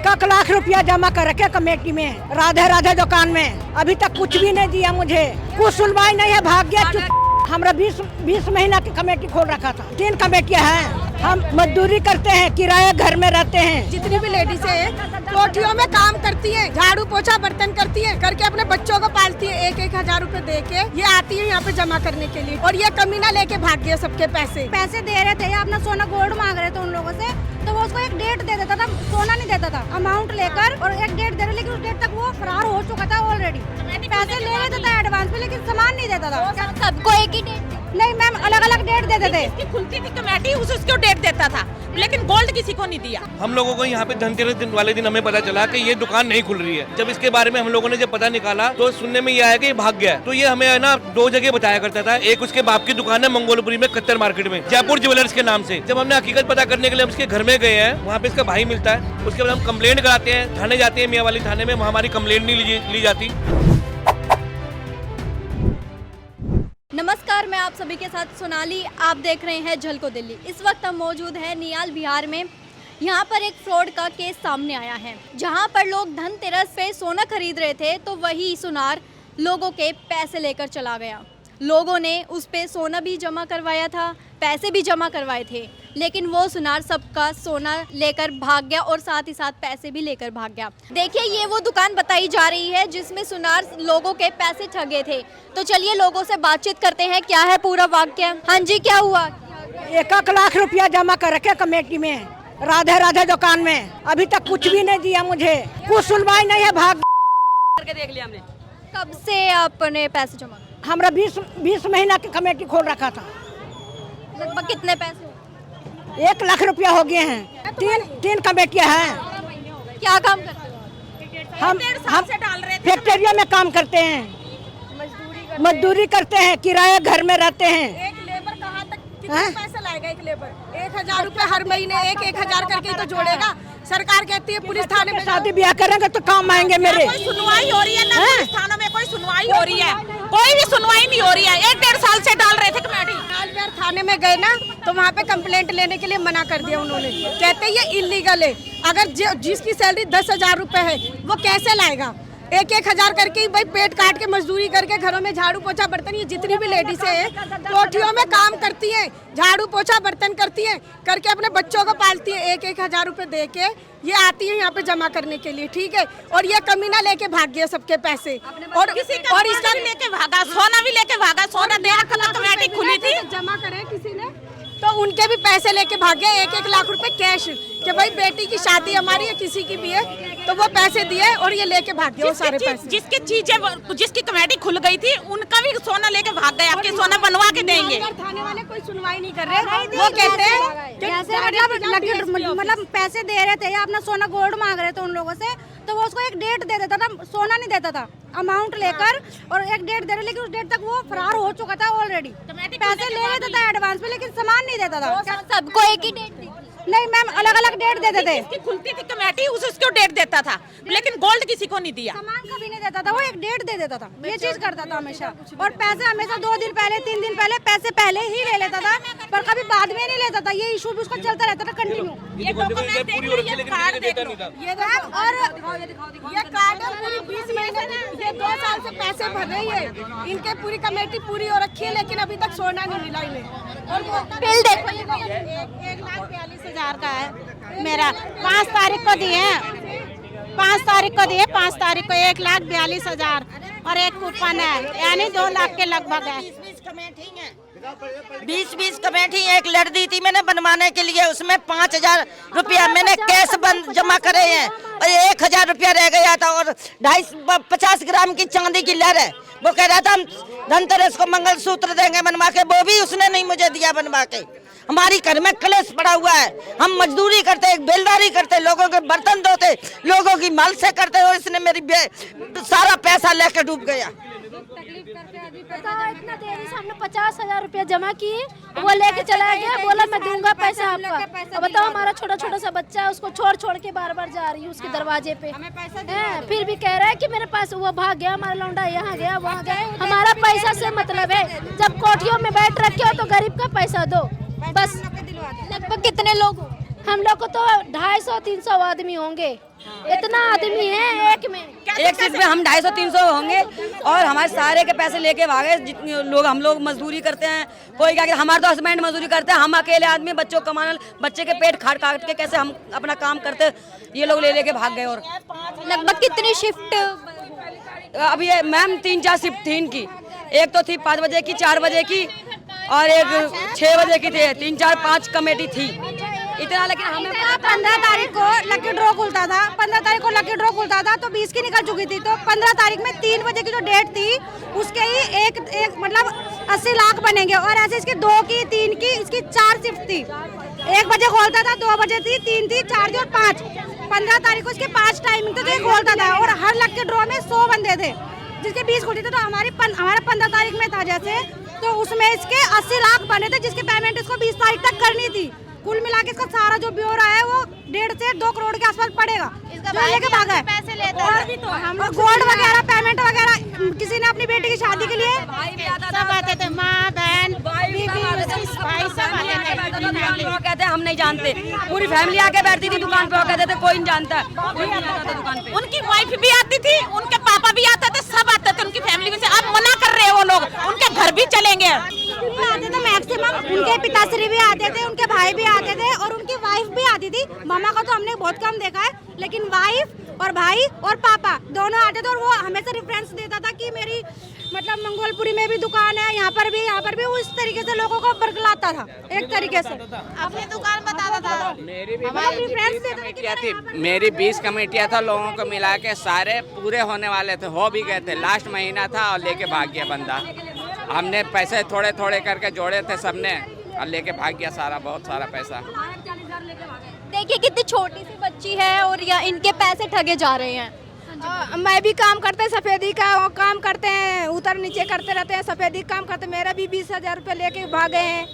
1 लाख रुपया जमा कर रखे कमेटी में, राधे राधे दुकान में। अभी तक कुछ भी नहीं दिया मुझे, कुछ सुनवाई नहीं है, भाग गया। हमरा 20 महीना की कमेटी खोल रखा था, 3 कमेटियां हैं। हम मजदूरी करते हैं, किराए घर में रहते हैं। जितनी भी लेडीज है कोठियों में काम करती है, झाड़ू पोछा बर्तन करती है, करके अपने बच्चों को पालती है। 1-1 हजार रुपए दे के ये आती है यहाँ पे जमा करने के लिए, और ये कमीना लेके भाग गया सबके पैसे दे रहे थे, अपना सोना गोल्ड मांग रहे थे उन लोगों से, तो वो उसको एक डेट दे देता था, सोना नहीं देता था, अमाउंट लेकर, और एक डेट दे रहे, लेकिन उस डेट तक वो फरार हो चुका था ऑलरेडी। पैसे ले लेता था एडवांस में, लेकिन सामान नहीं देता था। सबको एक ही डेट? नहीं मैम, अलग अलग डेट देते थे। जिसकी खुलती थी कमेटी उसको डेट देता था, लेकिन गोल्ड किसी को नहीं दिया। हम लोगों को यहाँ पे धनतेरस दिन वाले दिन हमें पता चला कि ये दुकान नहीं खुल रही है। जब इसके बारे में हम लोगों ने जब पता निकाला तो सुनने में ये आया कि ये भाग गया है। तो ये हमें है ना 2 जगह बताया करता था। एक उसके बाप की दुकान है मंगोलपुरी में, कत्तर मार्केट में, जयपुर ज्वेलर्स के नाम से। जब हमने हकीकत पता करने के लिए उसके घर में गए हैं, वहाँ पे इसका भाई मिलता है। उसके बाद हम कंप्लेंट कराते हैं, थाने जाते हैं, मियाँवाली थाने में, वहाँ हमारी कंप्लेंट नहीं ली जाती। नमस्कार, मैं आप सभी के साथ सोनाली, आप देख रहे हैं झलको दिल्ली। इस वक्त हम मौजूद हैं नियाल बिहार में। यहाँ पर एक फ्रॉड का केस सामने आया है, जहाँ पर लोग धनतेरस पे सोना खरीद रहे थे, तो वही सुनार लोगों के पैसे लेकर चला गया। लोगों ने उस पे सोना भी जमा करवाया था, पैसे भी जमा करवाए थे, लेकिन वो सुनार सबका सोना लेकर भाग गया और साथ ही साथ पैसे भी लेकर भाग गया। देखिए, ये वो दुकान बताई जा रही है जिसमें सुनार लोगों के पैसे ठगे थे। तो चलिए लोगों से बातचीत करते हैं, क्या है पूरा वाकया। हाँ जी, क्या हुआ? 1 लाख रुपया जमा कर रखे कमेटी में, राधे राधे दुकान में। अभी तक कुछ भी नहीं दिया मुझे, कुछ सुनवाई नहीं है, भाग करके देख लिया हमने। कब से आपने पैसे जमा? हमरा 20 महीना की कमेटी खोल रखा था। लगभग कितने पैसे? 1 लाख रुपया हो गए हैं। 3 कमेटियां हैं। क्या काम करते हो? हम फैक्ट्रिया में काम करते हैं, मजदूरी करते हैं, किराए घर में रहते हैं। एक लेबर कहाँ तक कितना पैसा लाएगा? एक लेबर 1,000 रुपए हर महीने, 1-1 हजार करके तो जोड़ेगा। सरकार कहती है पुलिस थाने में शादी ब्याह करेंगे तो काम आएंगे मेरे। कोई सुनवाई हो रही है ना? पुलिस थानों में कोई सुनवाई हो रही है? कोई भी सुनवाई नहीं हो रही है। 1-1.5 साल से डाल रहे थे कमेटी। लालबिहार थाने में गए ना, तो वहाँ पे कंप्लेंट लेने के लिए मना कर दिया उन्होंने। कहते ये इलीगल है। अगर जिसकी सैलरी 10,000 रुपए है वो कैसे लाएगा? 1-1 हजार करके भाई पेट काट के मजदूरी करके घरों में झाड़ू पोछा बर्तन, ये जितनी भी लेडीज है कोठियों में काम करती है, झाड़ू पोछा बर्तन करती है, करके अपने बच्चों को पालती है। 1-1 हजार रुपए दे के ये आती है यहाँ पे जमा करने के लिए, ठीक है। और ये कमीना लेके भाग गया सबके पैसे, और इसका लेके भागा, सोना भी लेके भागा। सोना दे रखा था, कमेटी खुली थी, जमा करे किसी ने, तो उनके भी पैसे लेके भाग गए। 1-1 लाख रुपए कैश, कि भाई बेटी की शादी हमारी है, किसी की भी है, तो वो पैसे दिए और ये लेके भाग गए वो सारे पैसे। जिसकी चीजें, जिसकी कमेटी खुल गई थी, उनका भी सोना लेके भाग गए। आपके सोना बनवा के देंगे। थाने वाले कोई सुनवाई नहीं कर रहे, वो कहते हैं मतलब पैसे दे रहे थे, अपना सोना गोल्ड मांग रहे थे उन लोगों से, तो वो उसको एक डेट दे देता था, सोना नहीं देता था, अमाउंट लेकर, और एक डेट दे रहे, लेकिन उस डेट तक वो फरार हो चुका था ऑलरेडी। पैसे ले लेता था एडवांस में, लेकिन सामान नहीं देता था। सबको एक ही डेट? नहीं मैम, अलग अलग डेट देते थे। जिसकी खुलती थी कमेटी उसको डेट देता था, लेकिन गोल्ड किसी को नहीं दिया। सामान कभी नहीं देता था, वो एक डेट दे देता था। ये चीज करता था हमेशा, और पैसे हमेशा 2 दिन पहले, 3 दिन पहले पैसे पहले ही ले लेता था, पर कभी बाद में नहीं लेता था। ये इशू भी उसका चलता रहता था कंटिन्यू। ये कार्ड है पूरी 20 महीने, ये 2 साल से पैसे भर रही है, इनके पूरी कमेटी पूरी हो रखी है, लेकिन अभी तक सोना नहीं मिला इन्हें। और बिल देखो, 1,42,000 का है मेरा। 5 तारीख को दिए, 5 तारीख को दिए, 5 तारीख को 1,42,000 और एक कूपन है, यानी 2 लाख के लगभग है। 20 कमेटी एक लड़ दी थी मैंने बनवाने के लिए, उसमें 5,000 रुपया मैंने कैश बंद जमा करे हैं, और 1,000 रुपया रह गया था, और 250 ग्राम की चांदी की लड़ है। वो कह रहा था हम धनतेरस को मंगलसूत्र देंगे बनवा के, वो भी उसने नहीं मुझे दिया बनवा के। हमारी घर में कलेश पड़ा हुआ है, हम मजदूरी करते, बेलदारी करते, लोगों के बर्तन धोते, लोगों की माल से करते, और इसने मेरी सारा पैसा लेकर डूब गया। इतना देरी से हमने 50,000 रुपया जमा किए, वो लेके चला गया, बोला मैं दूंगा पैसा आपका। अब बताओ, हमारा छोटा छोटा सा बच्चा है, उसको छोड़ के बार बार जा रही है उसके दरवाजे पे, फिर भी कह रहा है कि मेरे पास, वो भाग गया हमारा लौंडा, यहाँ गया वहाँ गया। हमारा पैसा से मतलब है, जब कोठियों में बैठ रखे हो तो गरीब का पैसा दो बस। लगभग कितने लोग? हम लोग को तो 250-300 आदमी होंगे, इतना आदमी है एक में। एक सीट पे हम 250-300 होंगे और हमारे सारे के पैसे लेके भागे। जितने लोग हम लोग मजदूरी करते हैं, कोई क्या कहते, हमारे तो हस्बैंड मजदूरी करते हैं, हम अकेले आदमी बच्चों कमाने, बच्चे के पेट काट काट के कैसे हम अपना काम करते, ये लोग ले लेके भाग गए। और लगभग कितनी शिफ्ट? अब ये मैम 3-4 शिफ्ट थी इनकी, एक तो थी 5 बजे की, 4 बजे की और एक 6 बजे की थी, 3-4-5 कमेटी थी इतना। लेकिन हमें 15 तारीख को लकी ड्रॉ खुलता था, 15 तारीख को लकी ड्रॉ खुलता था तो 20 की निकल चुकी थी, तो 15 तारीख में 3 बजे की जो डेट थी उसके ही एक मतलब 80 लाख बनेंगे। और ऐसे इसकी 2 की, 3 की, इसकी 4 शिफ्ट थी। 1 बजे खोलता था, 2 बजे थी, 3 थी, 4 थी और 5। 15 तारीख को इसके 5 टाइमिंग थे तो ये खोलता था और हर लकी ड्रॉ में 100 बंदे थे, जिसके 20 खुली थी। तो हमारा 15 तारीख में था जैसे, तो उसमें इसके 80 लाख बने थे, जिसकी पेमेंट इसको 20 तारीख तक करनी थी। कुल मिला के इसका सारा जो ब्योरा है वो 1.5 से 2 करोड़ के आसपास पड़ेगा। जो लेके भागा है पैसे लेता है। और गोल्ड वगैरह, पेमेंट वगैरह किसी ने अपनी बेटी की शादी के लिए सब आते थे, माँ बहन भाई सब कहते हम नहीं जानते, पूरी फैमिली आके बैठती थी दुकान पे और कहते थे कोई नहीं जानता, कोई नहीं आता था दुकान पे। उनकी वाइफ भी आती थी, उनके पापा भी आते थे, सब आते थे उनकी फैमिली में से। अब मना कर रहे हैं वो लोग, उनके घर भी चलेंगे। आते थे मैक्सिमम, उनके पिताश्री भी आते थे, उनके भाई भी आते थे और उनकी वाइफ भी आती थी। मामा को तो हमने बहुत कम देखा है, लेकिन वाइफ और भाई और पापा दोनों आते थे और वो हमेशा रेफरेंस देता था कि मेरी मतलब मंगोलपुरी में भी दुकान है, यहाँ पर भी वो इस तरीके से लोगों को बरगलाता था, एक तरीके से अपनी दुकान बताता था। मेरी भी 20 कमेटियाँ थी, मेरी 20 कमेटियाँ था, लोगों को मिला के सारे पूरे होने वाले थे, हो भी गए थे। लास्ट महीना था और लेके भाग गया बंदा। हमने पैसे थोड़े थोड़े करके जोड़े थे सबने और लेके भाग गया सारा, बहुत सारा पैसा। देखिए कितनी छोटी सी बच्ची है और या इनके पैसे ठगे जा रहे हैं। मैं भी काम करते हैं, सफेदी का काम करते हैं, ऊपर नीचे करते रहते हैं, सफेदी काम करते। मेरा भी 20,000 रुपये लेके भागे हैं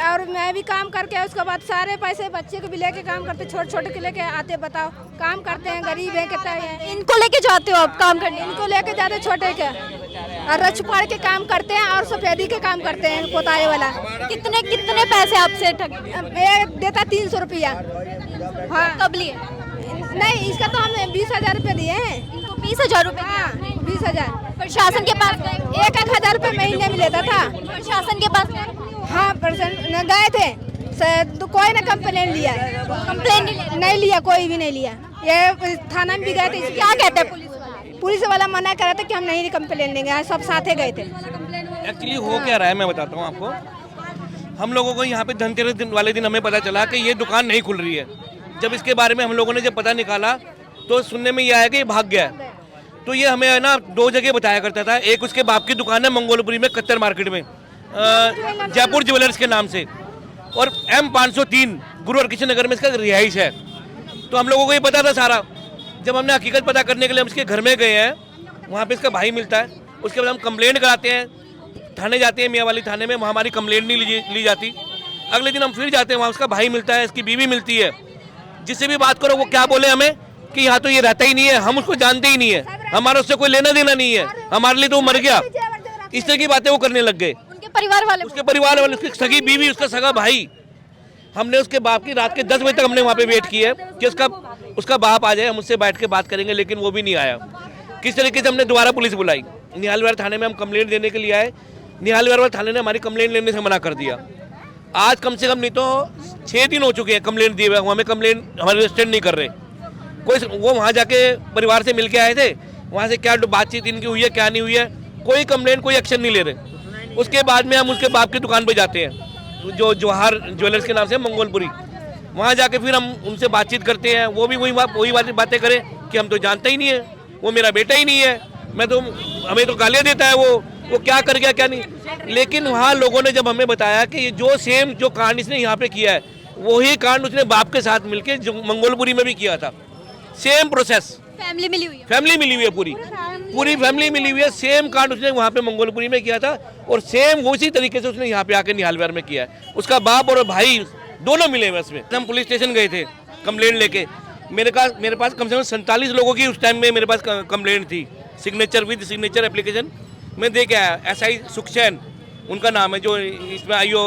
और मैं भी काम करके उसके बाद सारे पैसे बच्चे को भी लेके काम करते, छोटे छोटे के लेके आते। बताओ, काम करते हैं, गरीब है कितना है। इनको लेके जाते हो आप काम करने? इनको लेके जाते छोटे के और रच पाड़ के काम करते हैं और सफेदी के काम करते हैं, पोताए वाला। कितने कितने पैसे आपसे ठगे? एक देता 300 रुपया। हाँ, कब लिए? नहीं, इसका तो हमने 20,000 रुपये दिए हैं। इनको 20,000 रुपए? हाँ, 20,000। प्रशासन के पास गए? 1,000 रुपये महीने में लेता था। प्रशासन के पास गए? हाँ, गए थे, तो कोई ने कंप्लेन लिया, कंप्लेन नहीं लिया, कोई भी नहीं लिया। ये थाना में भी गए थे। क्या कहते हैं पुलिस वाले? पुलिस वाला मना कर रहा था कि हम नहीं कंप्लेन लेंगे, सब साथे गए थे। एक्चुअली हो क्या रहा है मैं बताता हूँ आपको। हम लोगों को यहाँ पे धनतेरस वाले दिन हमें पता चला कि ये दुकान नहीं खुल रही है। जब इसके बारे में हम लोगों ने जब पता निकाला तो सुनने में ये आया कि ये भाग गया है। तो ये हमें है ना 2 जगह बताया करता था। एक उसके बाप की दुकान है मंगोलपुरी में, कत्तर मार्केट में, जयपुर ज्वेलर्स के नाम से, और M503 गुरु हरकिशन नगर में इसका रिहाइश है। तो हम लोगों को ये पता था सारा। जब हमने हकीकत पता करने के लिए हम इसके घर में गए हैं, वहाँ पे इसका भाई मिलता है। उसके बाद हम कंप्लेंट कराते हैं, थाने जाते हैं, मियाँवाली थाने में, वहाँ हमारी कंप्लेंट नहीं ली जाती। अगले दिन हम फिर जाते हैं, वहाँ उसका भाई मिलता है, इसकी बीवी मिलती है। जिससे भी बात करो वो क्या बोले हमें कि यहाँ तो ये रहता ही नहीं है, हम उसको जानते ही नहीं है, हमारा उससे कोई लेना देना नहीं है, हमारे लिए तो वो मर गया। इस तरह की बातें वो करने लग गए। उनके परिवार वाले? उसके परिवार वाले, उसकी सगी बीवी, उसका सगा भाई। हमने उसके बाप की रात के 10 बजे तक हमने वहाँ पे वेट किया कि उसका बाप आ जाए, हम उससे बैठ के बात करेंगे, लेकिन वो भी नहीं आया। किस तरीके से हमने दोबारा पुलिस बुलाई, निहाल विहार थाने में हम कंप्लेंट देने के लिए आए। निहाल विहार थाने ने हमारी कंप्लेंट लेने से मना कर दिया। आज कम से कम नहीं तो 6 दिन हो चुके हैं कंप्लेंट दिए हुए, हमें कंप्लेंट हमारे रजिस्टर नहीं कर रहे। कोई वो वहाँ जाके परिवार से मिल के आए थे, वहाँ से क्या बातचीत इनकी हुई है क्या नहीं हुई है, कोई कंप्लेंट, कोई एक्शन नहीं ले रहे। उसके बाद में हम उसके बाप की दुकान पे जाते हैं, जो जवाहर ज्वेलर्स के नाम से मंगोलपुरी। वहाँ जाके फिर हम उनसे बातचीत करते हैं। वो भी वही बातें करें कि हम तो जानते ही नहीं है, वो मेरा बेटा ही नहीं है, हमें तो गालियाँ देता है, वो क्या कर गया क्या नहीं। लेकिन वहाँ लोगों ने जब हमें बताया कि जो कांड इसने यहाँ पे किया है, वही कांड उसने बाप के साथ मिलके जो मंगोलपुरी में भी किया था। सेम प्रोसेस, फैमिली मिली हुई है? फैमिली मिली हुई है, पूरी फैमिली मिली हुई है। सेम कांड उसने वहाँ पे मंगोलपुरी में किया था और सेम उसी तरीके से उसने यहाँ पे आके निहाल विहार में किया है। उसका बाप और भाई दोनों मिले हुए इसमें। हम पुलिस स्टेशन गए थे कंप्लेंट लेके। मेरे पास कम से कम 47 लोगों की उस टाइम में मेरे पास कंप्लेंट थी, सिग्नेचर विद सिग्नेचर एप्लीकेशन मैं दे के आया। SI सुखचैन उनका नाम है, जो इसमें IO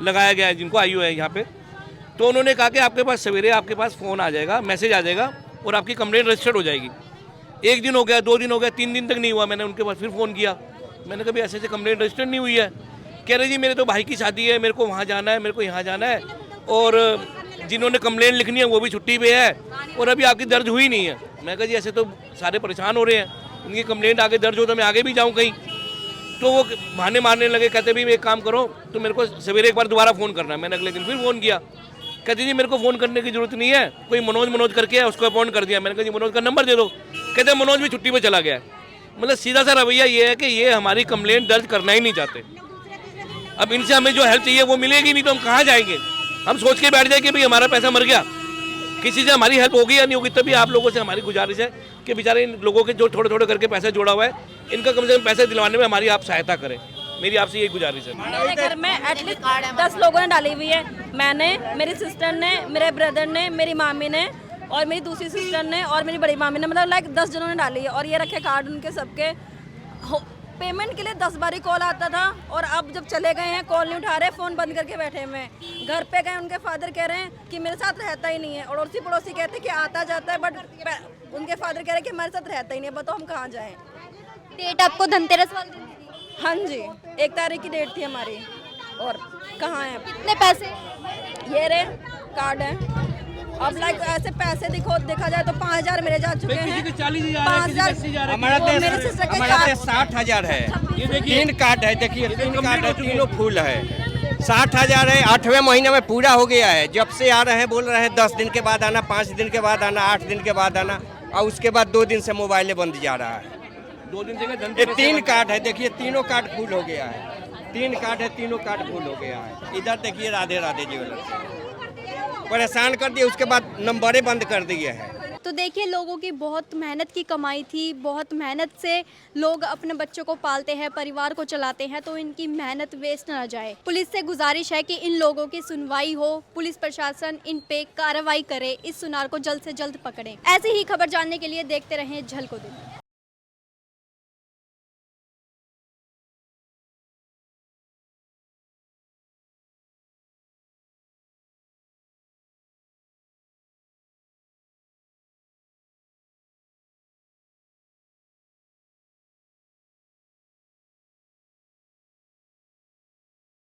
लगाया गया है, जिनको IO है यहाँ पे। तो उन्होंने कहा कि आपके पास सवेरे आपके पास फ़ोन आ जाएगा, मैसेज आ जाएगा और आपकी कंप्लेंट रजिस्टर्ड हो जाएगी। 1 दिन हो गया, 2 दिन हो गया, 3 दिन तक नहीं हुआ। मैंने उनके पास फिर फ़ोन किया, मैंने कहा ऐसे कंप्लेंट रजिस्टर्ड नहीं हुई है। कह रहे जी मेरे तो भाई की शादी है, मेरे को वहाँ जाना है, मेरे को यहाँ जाना है, और जिन्होंने कंप्लेंट लिखनी है वो भी छुट्टी पे है और अभी आपकी दर्ज हुई नहीं है। मैं कहा जी ऐसे तो सारे परेशान हो रहे हैं, उनकी कंप्लेंट आगे दर्ज हो तो मैं आगे भी जाऊँ कहीं। तो वो बहाने मारने लगे, कहते भी एक काम करो तो मेरे को सवेरे एक बार दोबारा फ़ोन करना है। मैंने अगले दिन फिर फ़ोन किया, कहते जी मेरे को फ़ोन करने की ज़रूरत नहीं है, कोई मनोज करके है उसको अपॉइंट कर दिया। मैंने कहा जी मनोज का नंबर दे दो, कहते मनोज भी छुट्टी पे चला गया है। मतलब सीधा सा रवैया ये है कि ये हमारी कंप्लेंट दर्ज करना ही नहीं चाहते। अब इनसे हमें जो हेल्प चाहिए वो मिलेगी नहीं तो हम कहाँ जाएंगे? हम सोच के बैठ जाए कि भाई हमारा पैसा मर गया, किसी से हमारी हेल्प होगी या नहीं होगी। तभी आप लोगों से हमारी गुजारिश है कि बेचारे इन लोगों के जो थोड़े थोड़े करके पैसा जोड़ा हुआ है, इनका कम से कम पैसे दिलवाने में हमारी आप सहायता करें। मेरी आपसे यही गुजारिश है। मेरे घर में एटलीस्ट 10 लोगों ने डाली हुई है। मैंने, मेरी सिस्टर ने, मेरे ब्रदर ने, मेरी मामी ने और मेरी दूसरी सिस्टर ने और मेरी बड़ी मामी ने, मतलब लाइक 10 जनों ने डाली है। और ये रखे कार्ड उनके सबके। पेमेंट के लिए 10 बार ही कॉल आता था और अब जब चले गए हैं कॉल नहीं उठा रहे, फ़ोन बंद करके बैठे हुए हैं। घर पे गए, उनके फादर कह रहे हैं कि मेरे साथ रहता ही नहीं है, और अड़ोसी पड़ोसी कहते हैं कि आता जाता है, बट उनके फादर कह रहे हैं कि हमारे साथ रहता ही नहीं है। बताओ हम कहाँ जाएँ? डेट आपको धनतेरस वाले दिन दी थी? हाँ जी, 1 तारीख की डेट थी हमारी। और कहाँ है? कितने पैसे? ये रे कार्ड है। अब लाइक ऐसे पैसे देखा जाए तो 5,000 मेरे जा चुके हैं, 5,000 हमारा मेरे सिस्टर के 60,000 है। ये देखिए 3 कार्ड है, देखिए 3 कार्ड है, तीनों फुल है। 60,000 है, 8वें महीने में पूरा हो गया है। जब से आ रहे हैं बोल रहे हैं 10 दिन के बाद आना, 5 दिन के बाद आना, 8 दिन के बाद आना, और उसके बाद 2 दिन से मोबाइलें बंद जा रहा है। 2 दिन से ये 3 कार्ड है, देखिए तीनों कार्ड फुल हो गया है। 3 कार्ड है, तीनों कार्ड फुल हो गया है। इधर देखिए राधे राधे ज्वेलर्स परेशान कर दिए, उसके बाद नंबरें बंद कर दिए हैं। तो देखिए लोगों की बहुत मेहनत की कमाई थी, बहुत मेहनत से लोग अपने बच्चों को पालते हैं, परिवार को चलाते हैं, तो इनकी मेहनत वेस्ट ना जाए। पुलिस से गुजारिश है कि इन लोगों की सुनवाई हो, पुलिस प्रशासन इन पे कार्रवाई करे, इस सुनार को जल्द से जल्द पकड़े। ऐसी ही खबर जानने के लिए देखते रहें झलको दिल्ली।